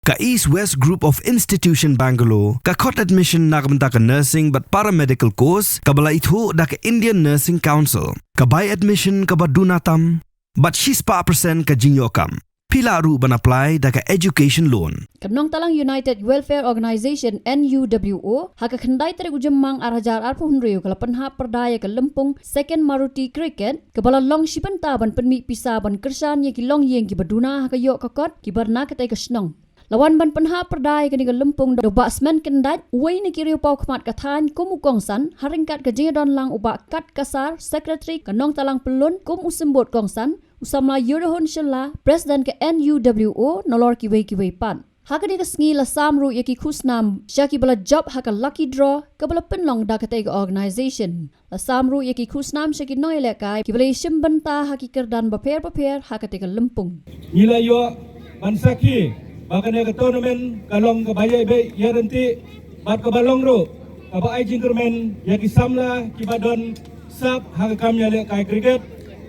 ka East West Group of Institution Bangalore, ka khot admission na kabanta ka nursing but paramedical course, ka bala itho da ka Indian Nursing Council, ka buy admission ka badunatam, but she's pa percent ka jinyokam. Pila ru ban apply da ka education loan. Nongtalang United Welfare Organization UWO haka khandai tere ujemmang arhajar arpuhunreu kala Pynhap Pyrda ya ka Lympung second Maruti cricket kabala long Bynta ban Pynmih Pisa ban kersan ye ki long yeng ki baduna haka yok kakot ki barna katai ka Shillong. Lawan ban Pynhap Pyrda ya ka Lympung do batsman kendat uai ni kiriu pau khmat ka than kum ukongsan haringkat ka jingdon lang uba kat kasar secretary ka Nongtalang pelun kum usembot kongsan usamla Yurahon Shilla President ke UWO nolor kiwei pan. Haka ni kasngi la samru yaki kusnam syaki bala job haka lucky draw ke bala penlong da katega organization. La samru yaki kusnam syaki noile kai ki bala Bynta haki kerdan baper haka tega Lympung. Nila yo mansaki bakane ka tournament kalong ka bayai be yaranti bat ka balong ro ka ba ai jingkermen yaki samla kibadon sap haka kamya le kai cricket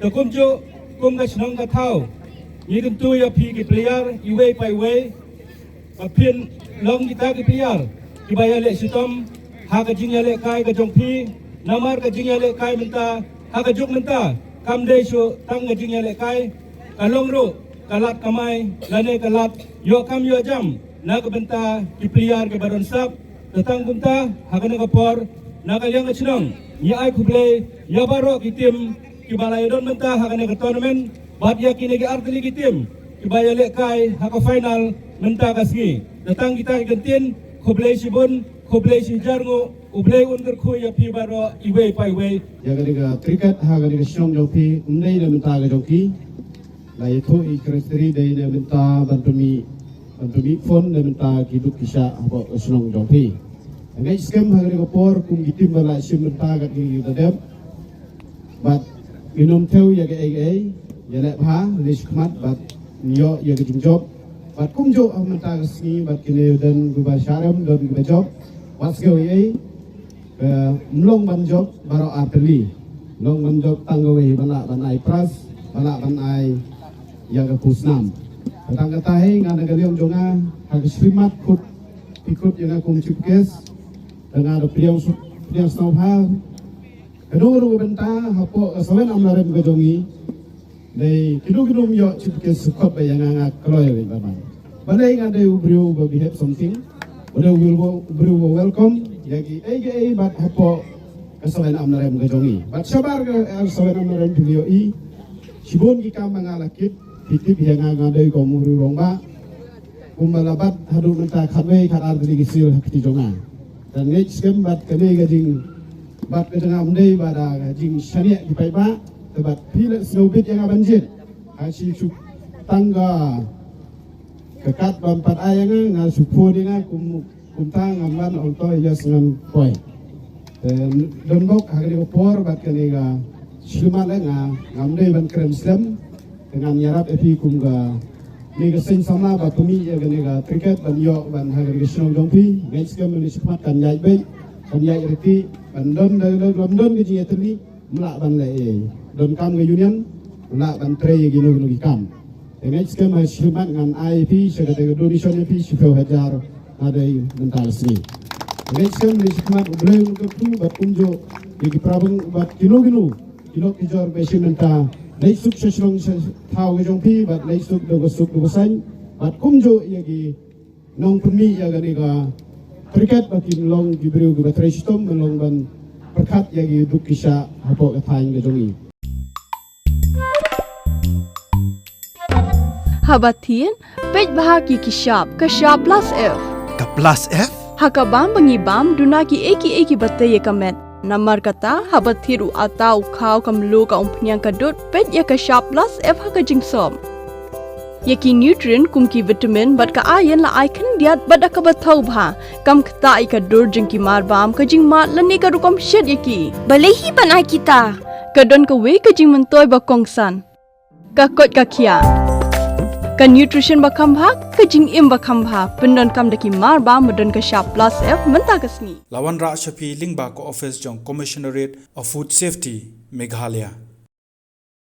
to kumjo kum ka Shillong ka thau ni kan tu ya phi ki player iwe pai we pa phin long kita ki player ki baya le sitom ha ka jing ya le kai ka jong phi namar ka jing ya le kai menta ha ka juk menta kam de shu tang ka jing ya le kai ka long ro kalat kamai lane kalat yo kam yo jam na ka benta ki player ke baron sap datang kumta ha ka na ka por na ka yang ka Shillong ni ai ku play ya baro ki tim Kiba don menta hakane ka tournament bat ya kini ke artili ki tim Kiba le kai haka final menta kasgi datang kita igantin khoblei sibun khoblei si jarngo ublei under khoya pi baro iwe pai we ya ga cricket ha ga Shillong jopi umnei le menta ga joki la itu ikrestri dei le menta bantumi phone le menta ki duk kisha abo Shillong jopi ngai scam ha ga por kum gitim bala sim menta ga ki dadem but Inom teu ya ke ai ya le ha lish khmat bat yo ya ke job bat kum jo amata sni bat kine dan guba sharam dan guba job was go ai mlong ban job baro arteli long ban job tanggawe bala ban ai pras bala ban ai ya ke kusnam tang kata hai ngana ga liong jonga ha ke srimat khut ikut ya kum chipkes dengan priang snow ha Kedua Bynta hapo sawen amlarem gajongi dei kidu yo chipke sukop yang ngak kloy baban balai ngade ubrio go behave something udah will ubrio welcome yagi ai bat hapo sawen amlarem gajongi bat sabar sawen amlarem video I sibon ki kam ngalakit titip yang ngade ko muri rongba kumbalabat hadu Bynta khatwe khatar dili gisil hakti jonga dan next game bat kene gajing bat kedanga mdei bada jing syariat di paiba tebat pilek snowbit yang banjir hasil su tangga kekat bampat ayang nga supu dina kumtang amban onto yas ngam koi don bok hagri opor bat kaniga silma lenga ngamdei ban krem slam dengan nyarap epi kumga ni gesing sama batumi ya kaniga cricket ban yo ban hagri Shillong jongpi guys kam ni sepat kan yai baik kan yai reti bandon ke jiya tani melak ban le don kam ke union melak ban tre gino kam dengan skema silmat ngan IP sebagai donation IP 10,000 ada mental sini dengan skema silmat ublay untuk tu bat kunjo di prabang bat kilo kijor besin menta lai suk Shillong thau ke jongpi bat lai suk do san bat kunjo yagi nong Pynmih ya gani ga cricket baki long gibriu gi batrai sitom melong ban perkat yagi duk kisha hapo kathaing ge jongi Habatin pej bahaki kishap kashap plus F Ka plus F? hakabam bangibam dunaki eki batay kamet namar kata habathiru atau khaw kamlu ka umpnyang kadut pej ya kashap plus F haka jingsom Yaki nutrient kumki vitamin bat ka ayan la icon diat bat ka bathau bha kam khta ka dur jingki mar bam ka jing mat lani ka rukom shed yaki balehi banai kita ka don ka we ka jing mentoy ba kongsan ka kot ka khia ka nutrition ba kham bha ka jing im ba kham bha pendon kam daki mar bam modon ka sharp plus F menta kasni Lawan Ra Shafi Lingba ko office jong commissionerate of food safety Meghalaya